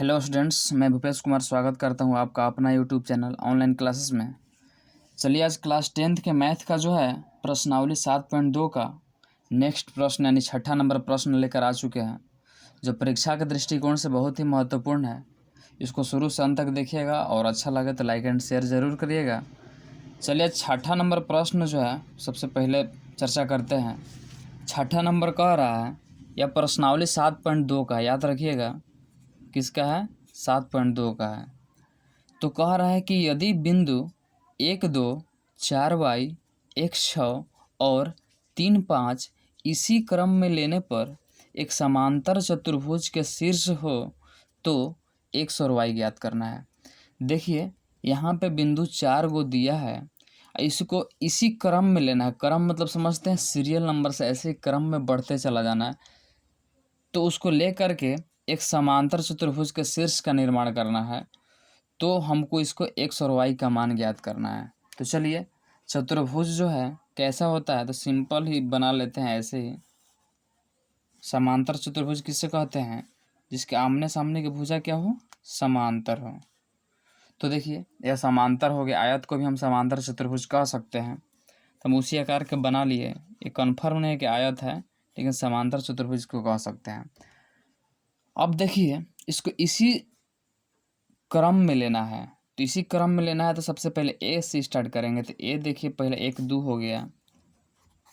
Hello students, मैं भूपेश कुमार स्वागत करता हूं आपका अपना यूट्यूब चैनल ऑनलाइन क्लासेस में। चलिए आज क्लास 10th के मैथ का जो है प्रश्नावली 7.2 का नेक्स्ट प्रश्न यानी छठा नंबर प्रश्न लेकर आ चुके हैं, जो परीक्षा के दृष्टिकोण से बहुत ही महत्वपूर्ण है। इसको शुरू से अंत तक देखिएगा और अच्छा लगे तो लाइक एंड शेयर ज़रूर करिएगा। चलिए छठा नंबर प्रश्न जो है सबसे पहले चर्चा करते हैं। छठा नंबर कह रहा है, यह प्रश्नावली 7.2 का, याद रखिएगा किसका है, 7.2 का है। तो कह रहा है कि यदि बिंदु 1 2 4 y 1 6 और 3 5 इसी क्रम में लेने पर एक समांतर चतुर्भुज के शीर्ष हो तो x और y ज्ञात करना है। देखिए यहाँ पे बिंदु 4 को दिया है, इसको इसी क्रम में लेना है। क्रम मतलब समझते हैं सीरियल नंबर से ऐसे क्रम में बढ़ते चला जाना है। तो उसको ले करके एक समांतर चतुर्भुज के शीर्ष का निर्माण करना है। तो हमको इसको x और y का मान ज्ञात करना है। तो चलिए चतुर्भुज जो है कैसा होता है, तो सिंपल ही बना लेते हैं ऐसे ही। समांतर चतुर्भुज किससे कहते हैं, जिसके आमने सामने की भुजा क्या हो, समांतर हो। तो देखिए यह समांतर हो गया। आयत को भी हम समांतर चतुर्भुज कह सकते हैं। तो हम उसी आकार के बना लिए। ये कन्फर्म नहीं है कि आयत है, लेकिन समांतर चतुर्भुज को कह सकते हैं। अब देखिए इसको इसी क्रम में लेना है। तो इसी क्रम में लेना है तो सबसे पहले ए से स्टार्ट करेंगे। तो ए देखिए पहले 1 2 हो गया,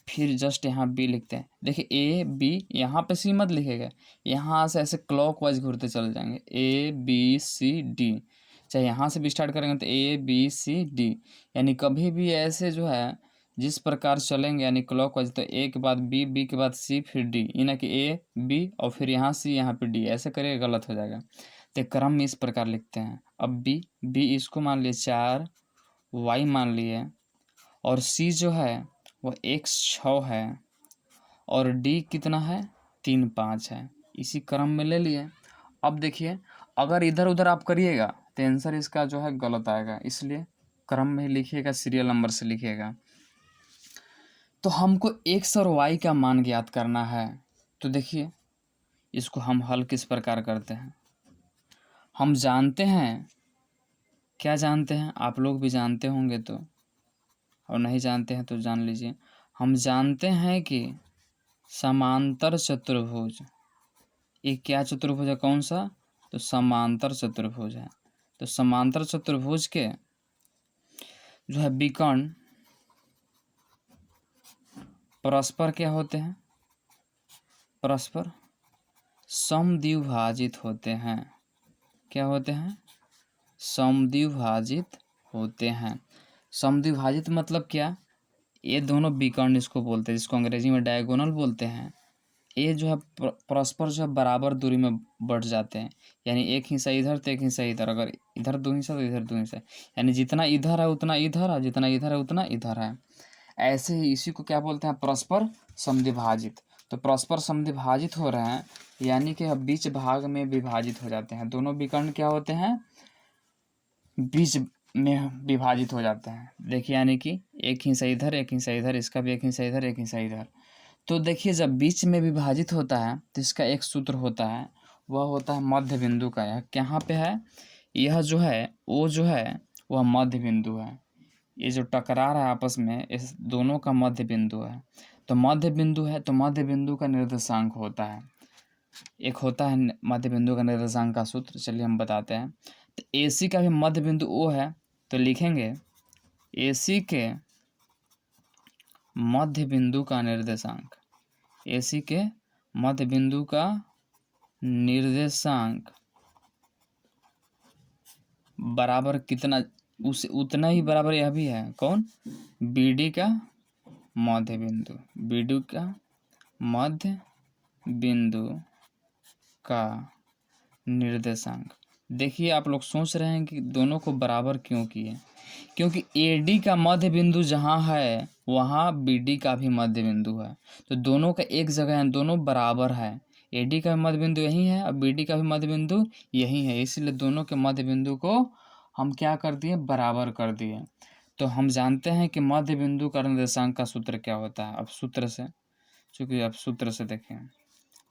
फिर जस्ट यहाँ बी लिखते हैं। देखिए ए बी, यहाँ पे सी मत लिखेगा, यहाँ से ऐसे क्लॉकवाइज घूरते चले जाएंगे। ए बी सी डी, चाहे यहाँ से भी स्टार्ट करेंगे तो ए बी सी डी, यानी कभी भी ऐसे जो है जिस प्रकार चलेंगे यानी क्लॉकवाइज, तो ए के बाद बी, बी के बाद सी, फिर डी, ये ना कि ए बी और फिर यहाँ सी यहाँ पे डी, ऐसे करिएगा गलत हो जाएगा। तो क्रम में इस प्रकार लिखते हैं। अब बी, बी इसको मान लिए 4, वाई मान लिए, और सी जो है वो 1 6 है, और डी कितना है 3 5 है। इसी क्रम में ले लिए। अब देखिए अगर इधर उधर आप करिएगा तो आंसर इसका जो है गलत आएगा, इसलिए क्रम में ही लिखिएगा, सीरियल नंबर से लिखिएगा। तो हमको x और y का मान ज्ञात करना है। तो देखिए इसको हम हल किस प्रकार करते हैं। हम जानते हैं, क्या जानते हैं, आप लोग भी जानते होंगे तो, और नहीं जानते हैं तो जान लीजिए। हम जानते हैं कि समांतर चतुर्भुज, ये क्या चतुर्भुज है, कौन सा, तो समांतर चतुर्भुज है। तो समांतर चतुर्भुज के जो है विकर्ण परस्पर क्या होते हैं, परस्पर समद्विभाजित होते हैं। क्या होते हैं, समद्विभाजित होते हैं। समद्विभाजित मतलब क्या, ये दोनों विकर्ण इसको बोलते हैं, जिसको अंग्रेजी में डायगोनल बोलते हैं। ये जो है परस्पर जो है बराबर दूरी में बढ़ जाते हैं, यानी एक हिस्सा इधर तो एक हिस्सा इधर, अगर इधर 2 हिस्सा तो इधर 2 हिस्सा, यानी जितना इधर है उतना इधर, और जितना इधर है उतना इधर है। ऐसे ही इसी को क्या बोलते हैं, परस्पर समद्विभाजित। तो परस्पर समद्विभाजित हो रहे हैं यानी कि बीच भाग में विभाजित हो जाते हैं। दोनों विकर्ण क्या होते हैं, बीच में विभाजित हो जाते हैं। देखिए यानी कि एक हिस्सा इधर एक हिस्सा इधर, इसका भी एक हिस्सा इधर एक हिस्सा इधर। तो देखिए जब बीच में विभाजित होता है तो इसका एक सूत्र होता है, वह होता है मध्य बिंदु का। यह कहाँ पे है, यह जो है वो जो है वह मध्य बिंदु है। ये जो टकरा रहा है आपस में, इस दोनों का मध्य बिंदु है। तो मध्य बिंदु है तो मध्य बिंदु का निर्देशांक होता है, एक होता है मध्य बिंदु का निर्देशांक का सूत्र। चलिए हम बताते हैं। तो AC का भी मध्य बिंदु O है, तो लिखेंगे AC के मध्य बिंदु का निर्देशांक, AC के मध्य बिंदु का निर्देशांक बराबर कितना, उस उतना ही बराबर यह भी है, कौन, BD का मध्य बिंदु, BD का मध्य बिंदु का निर्देशांक। देखिए आप लोग सोच रहे हैं कि दोनों को बराबर क्यों किए, क्योंकि AD का मध्य बिंदु जहाँ है वहाँ BD का भी मध्य बिंदु है। तो दोनों का एक जगह है, दोनों बराबर है। AD का भी मध्य बिंदु यही है और BD का भी मध्य बिंदु यही है, इसलिए दोनों के मध्य बिंदु को हम क्या कर दिए, बराबर कर दिए। तो हम जानते हैं कि मध्य बिंदु का निर्देशांक का सूत्र क्या होता है। अब सूत्र से, चूँकि अब सूत्र से देखें,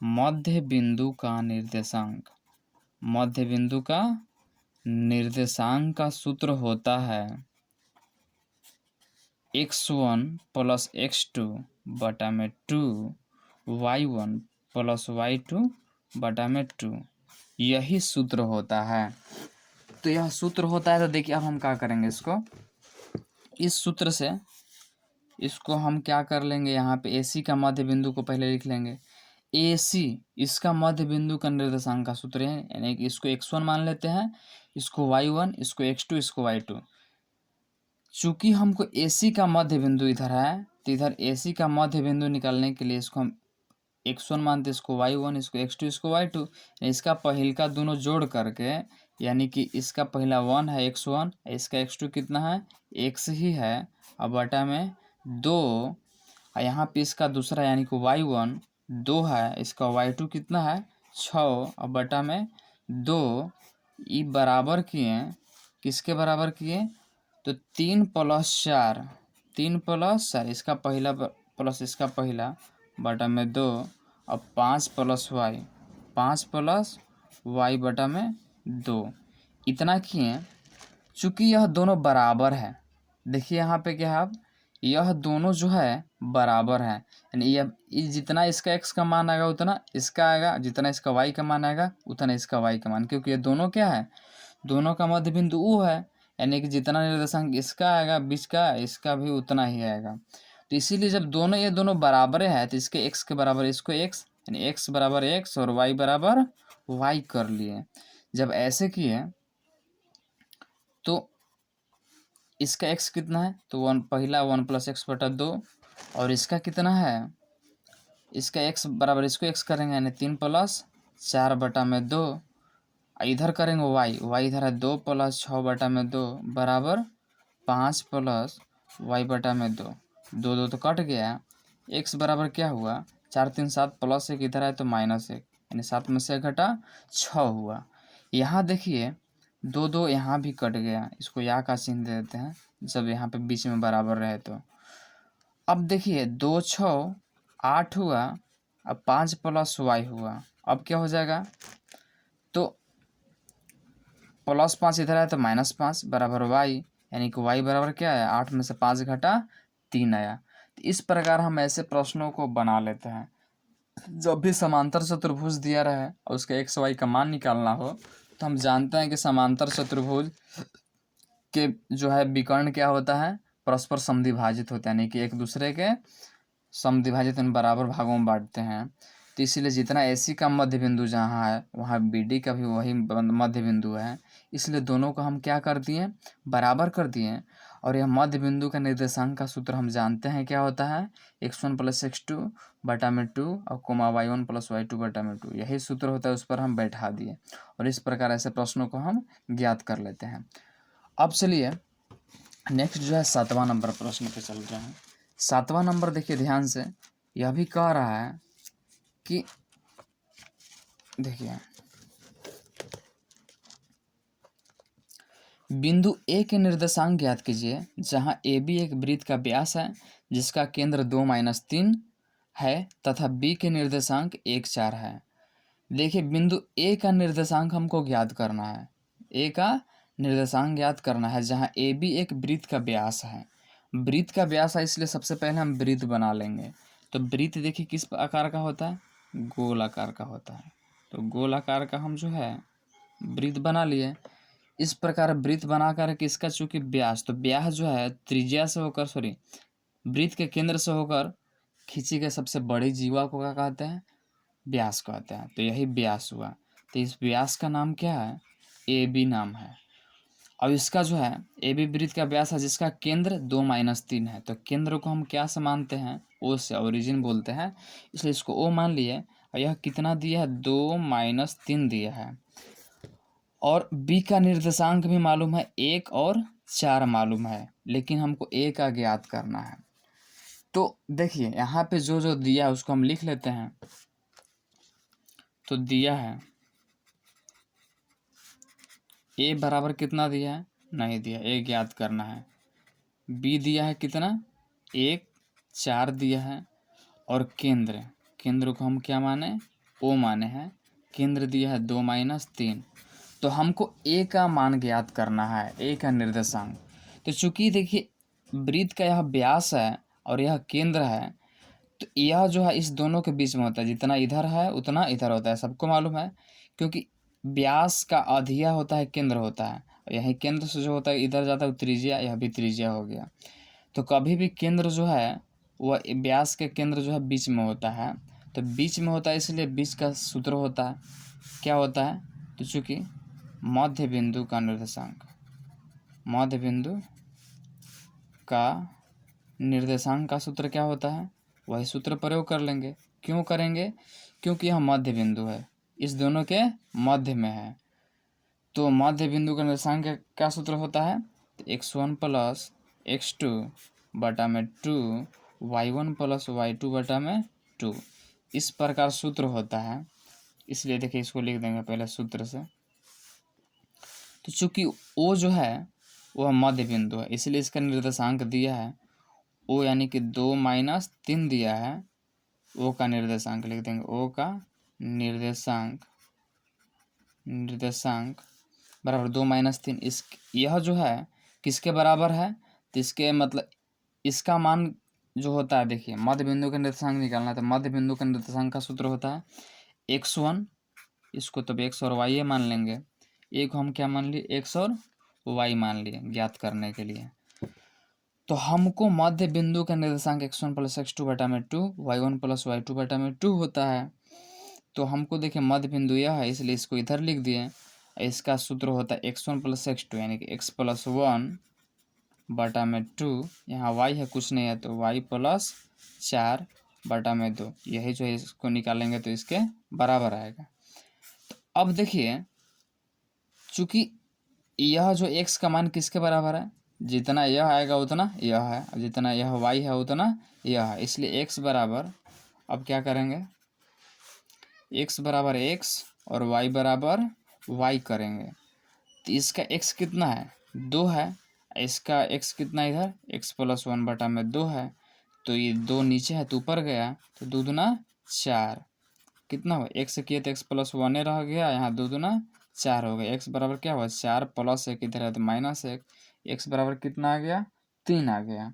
मध्य बिंदु का निर्देशांक, मध्य बिंदु का निर्देशांक का सूत्र होता है x1 प्लस x2 बटा में 2 y1 प्लस y2 बटा में 2, यही सूत्र होता है। तो यह सूत्र होता है। तो देखिए अब हम क्या करेंगे, इस सूत्र से इसको हम क्या कर लेंगे, यहाँ पे AC का मध्य बिंदु को पहले लिख लेंगे। AC इसका मध्य बिंदु का निर्देशांक का सूत्र है, यानी कि इसको x1 मान लेते हैं, इसको y1, इसको x2, इसको y2। चूंकि हमको AC का मध्य बिंदु इधर है, तो इधर AC का मध्य बिंदु निकालने के लिए इसको हम x1 मानते, इसको y1, इसको x2, इसको y2। इसका पहिल का दोनों जोड़ करके, यानी कि इसका पहला 1 है x1, इसका x2 कितना है, x ही है, अब बटा में 2, और यहाँ पे इसका दूसरा यानी कि y1 2 है, इसका y2 कितना है 6, अब बटा में 2। ये बराबर किए, किसके बराबर किए, तो 3 प्लस 4, 3 प्लस 4, इसका पहला प्लस इसका पहला बटा में 2, अब 5 प्लस वाई, 5 प्लस वाई बटा में 2, इतना किए। चूँकि यह दोनों बराबर है, देखिए यहाँ पे क्या है, अब यह दोनों जो है बराबर है, यानी यह जितना इसका x का मान आएगा उतना इसका आएगा, जितना इसका y का मान आएगा उतना इसका y का मान, क्योंकि ये दोनों क्या है, दोनों का मध्य बिंदु U है, यानी कि जितना निर्देशांक इसका आएगा बीच का, इसका भी उतना ही आएगा। तो इसीलिए जब दोनों ये दोनों बराबर है, तो इसके x के बराबर इसको x, यानी x बराबर x और y बराबर y कर लिए। जब ऐसे किए तो इसका x कितना है, तो पहला 1 प्लस एक्स बटा 2, और इसका कितना है, इसका x बराबर इसको x करेंगे, यानी 3 प्लस 4 बटा में 2, इधर करेंगे y इधर है 2 प्लस 6 बटा में 2 बराबर 5 प्लस y बटा में 2, 2 तो कट गया, x बराबर क्या हुआ 4 3 7 प्लस 1 इधर है तो -1, यानी 7 में से घटा 6 हुआ। यहाँ देखिए 2 2 यहाँ भी कट गया, इसको या का चिन्ह दे देते हैं जब यहाँ पे बीच में बराबर रहे तो। अब देखिए 2 6 8 हुआ, अब 5 प्लस y हुआ, अब क्या हो जाएगा, तो +5 इधर आया तो -5 बराबर y, यानी कि y बराबर क्या है 8 में से 5 घटा 3 आया। तो इस प्रकार हम ऐसे प्रश्नों को बना लेते हैं। जब भी समांतर चतुर्भुज दिया रहे और उसका x y का मान निकालना हो, तो हम जानते हैं कि समांतर चतुर्भुज के जो है विकर्ण क्या होता है, परस्पर समद्विभाजित होते हैं, यानी कि एक दूसरे के समद्विभाजित बराबर भागों में बांटते हैं। तो इसीलिए जितना AC का मध्य बिंदु जहाँ है वहाँ BD का भी वही मध्य बिंदु है, इसलिए दोनों को हम क्या कर दिए, बराबर कर दिए। और यह मध्य बिंदु का निर्देशांक का सूत्र हम जानते हैं क्या होता है, x1 प्लस x2 बटा में 2 और कोमा y1 प्लस y2 बटा में 2, यही सूत्र होता है, उस पर हम बैठा दिए। और इस प्रकार ऐसे प्रश्नों को हम ज्ञात कर लेते हैं। अब चलिए नेक्स्ट जो है 7वां नंबर प्रश्न पे चल रहे हैं। 7वां नंबर देखिए ध्यान से, यह भी कह रहा है कि देखिए बिंदु A के निर्देशांक ज्ञात कीजिए जहां AB एक वृत्त का व्यास है जिसका केंद्र 2-3 है तथा B के निर्देशांक 1 4 है। देखिए बिंदु A का निर्देशांक हमको ज्ञात करना है, A का निर्देशांक ज्ञात करना है जहां AB एक वृत्त का व्यास है। वृत्त का व्यास है इसलिए सबसे पहले हम वृत्त बना लेंगे। तो वृत्त देखिए किस आकार का होता है, गोल आकार का होता है। तो गोल आकार का हम जो है वृत्त बना लिए। इस प्रकार वृत्त बना कर किसका चूंकि व्यास, तो व्यास जो है त्रिज्या से होकर वृत्त के केंद्र से होकर खींची गई सबसे बड़ी जीवा को क्या कहते हैं, व्यास कहते हैं। तो यही व्यास हुआ। तो इस व्यास का नाम क्या है, AB नाम है। अब इसका जो है AB वृत्त का व्यास है जिसका केंद्र 2-3 है। तो केंद्र को हम क्या से मानते हैं, O से, ओरिजिन बोलते हैं, इसलिए इसको O मान लिए। और यह कितना दिया है, 2-3 दिया है। और B का निर्देशांक भी मालूम है, 1 और 4 मालूम है, लेकिन हमको A का ज्ञात करना है। तो देखिए यहाँ पे जो जो दिया है उसको हम लिख लेते हैं। तो दिया है A बराबर कितना दिया है, नहीं दिया, A ज्ञात करना है। B दिया है कितना, 1 4 दिया है। और केंद्र को हम क्या माने, O माने हैं। केंद्र दिया है 2 माइनस 3। तो हमको ए का मान ज्ञात करना है, ए का निर्देशांक। तो चूंकि देखिए वृत्त का यह व्यास है और यह केंद्र है, तो यह जो है इस दोनों के बीच में होता है, जितना इधर है उतना इधर होता है, सबको मालूम है। क्योंकि व्यास का आधिया होता है, केंद्र होता है, और यही केंद्र से जो होता है इधर जाता है त्रिज्या, यह भी त्रिज्या हो गया। तो कभी भी केंद्र जो है वह व्यास के केंद्र जो है बीच में होता है, तो बीच में होता है इसलिए बीच का सूत्र होता है, क्या होता है, तो चूँकि मध्य बिंदु का निर्देशांक, मध्य बिंदु का निर्देशांक का सूत्र क्या होता है, वही सूत्र प्रयोग कर लेंगे। क्यों करेंगे, क्योंकि यह मध्य बिंदु है, इस दोनों के मध्य में है। तो मध्य बिंदु का निर्देशांक क्या सूत्र होता है, तो x1 प्लस x2 बटा में 2 y1 प्लस y2 बटा में 2, इस प्रकार सूत्र होता है। इसलिए देखिए इसको लिख देंगे पहले सूत्र से। तो चूंकि O जो है वह मध्य बिंदु है, इसलिए इसका निर्देशांक दिया है O, यानी कि 2 माइनस 3 दिया है, O का निर्देशांक लिख देंगे, O का निर्देशांक बराबर 2 माइनस 3। इस यह जो है किसके बराबर है, तो इसके मतलब इसका मान जो होता है, देखिए मध्य बिंदु का निर्देशांक निकालना है, तो मध्य बिंदु का निर्देशांक का सूत्र होता है x1, इसको तब x और y मान लेंगे, एक हम क्या मान लिए, x और y मान लिए ज्ञात करने के लिए। तो हमको मध्य बिंदु का निर्देशांक x1 प्लस x2 बटा में 2 y1 प्लस y2 बटा में 2 होता है। तो हमको देखिए मध्य बिंदु यह है, इसलिए इसको इधर लिख दिए। इसका सूत्र होता है x1 प्लस x2, यानी कि x प्लस 1 बटा में 2, यहाँ y है कुछ नहीं है, तो y प्लस 4 बटा में 2, यही जो है इसको निकालेंगे तो इसके बराबर आएगा। तो अब देखिए चूँकि यह जो x का मान किसके बराबर है, जितना यह आएगा उतना यह है, और जितना यह y है उतना यह है, इसलिए x बराबर, अब क्या करेंगे, x बराबर x और y बराबर y करेंगे। तो इसका x कितना है, 2 है, इसका x कितना इधर, x प्लस 1 बटा में 2 है, तो ये 2 नीचे है तो ऊपर गया, तो 2 दूना 4, कितना हुआ, x किए तो x प्लस 1 रह गया, यहाँ 2 दूना 4 हो गया। x बराबर क्या हुआ, 4 प्लस 1 इधर है तो माइनस 1, x बराबर कितना आ गया, 3 आ गया।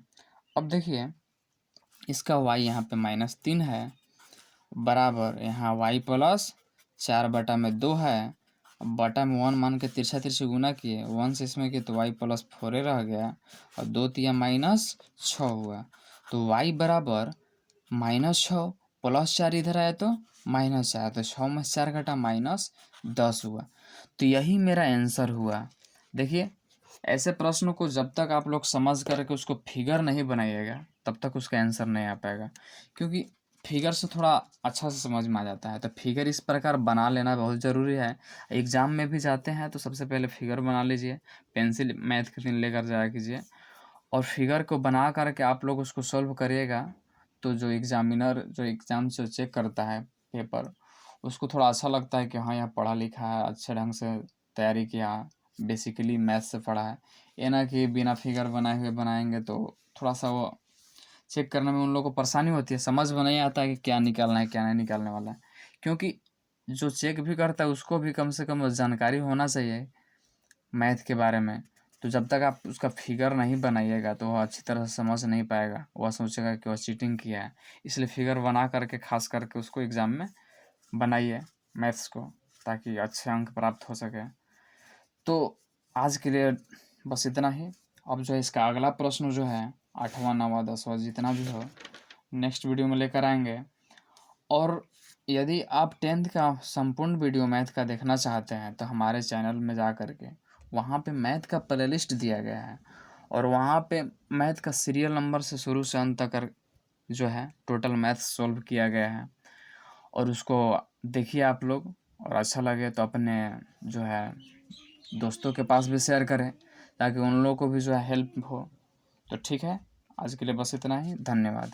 अब देखिए इसका y यहाँ पे माइनस 3 है, बराबर यहाँ y प्लस 4 बटा में 2 है, बटा में 1 मान के तिरछा तिरछी गुना किए, 1 से इसमें किए तो y प्लस 4 रह गया, और 2 तिया माइनस 6 हुआ। तो y बराबर माइनस 6 प्लस 4 इधर आया तो माइनस 4, तो 6 में 4 घटा माइनस 10 हुआ। तो यही मेरा आंसर हुआ। देखिए ऐसे प्रश्नों को जब तक आप लोग समझ करके उसको फिगर नहीं बनाइएगा तब तक उसका आंसर नहीं आ पाएगा, क्योंकि फिगर से थोड़ा अच्छा से समझ में आ जाता है। तो फिगर इस प्रकार बना लेना बहुत ज़रूरी है। एग्ज़ाम में भी जाते हैं तो सबसे पहले फिगर बना लीजिए, पेंसिल मैथ के दिन लेकर जाया कीजिए, और फिगर को बना करके आप लोग उसको सॉल्व करिएगा। तो जो एग्जामिनर जो एग्ज़ाम से चेक करता है पेपर, उसको थोड़ा अच्छा लगता है कि हाँ यह पढ़ा लिखा है, अच्छे ढंग से तैयारी किया, बेसिकली मैथ से पढ़ा है। ये ना कि बिना फिगर बनाए हुए बनाएंगे तो थोड़ा सा वो चेक करने में उन लोगों को परेशानी होती है, समझ में नहीं आता है कि क्या निकालना है क्या नहीं निकालने वाला है। क्योंकि जो चेक भी करता है उसको भी कम से कम जानकारी होना चाहिए मैथ के बारे में। तो जब तक आप उसका फिगर नहीं बनाइएगा तो वह अच्छी तरह से समझ नहीं पाएगा, वह सोचेगा कि वह चीटिंग किया है। इसलिए फिगर बना करके खास करके उसको एग्ज़ाम में बनाइए मैथ्स को, ताकि अच्छे अंक प्राप्त हो सके। तो आज के लिए बस इतना ही। अब जो है इसका अगला प्रश्न जो है 8वां 9वां 10वां जितना भी हो नेक्स्ट वीडियो में लेकर आएंगे। और यदि आप 10th का संपूर्ण वीडियो मैथ का देखना चाहते हैं तो हमारे चैनल में जा कर के वहाँ पे मैथ का प्लेलिस्ट दिया गया है, और वहाँ पे मैथ का सीरियल नंबर से शुरू से अंत तक जो है टोटल मैथ सॉल्व किया गया है। और उसको देखिए आप लोग, और अच्छा लगे तो अपने जो है दोस्तों के पास भी शेयर करें ताकि उन लोगों को भी जो है हेल्प हो। तो ठीक है, आज के लिए बस इतना ही, धन्यवाद।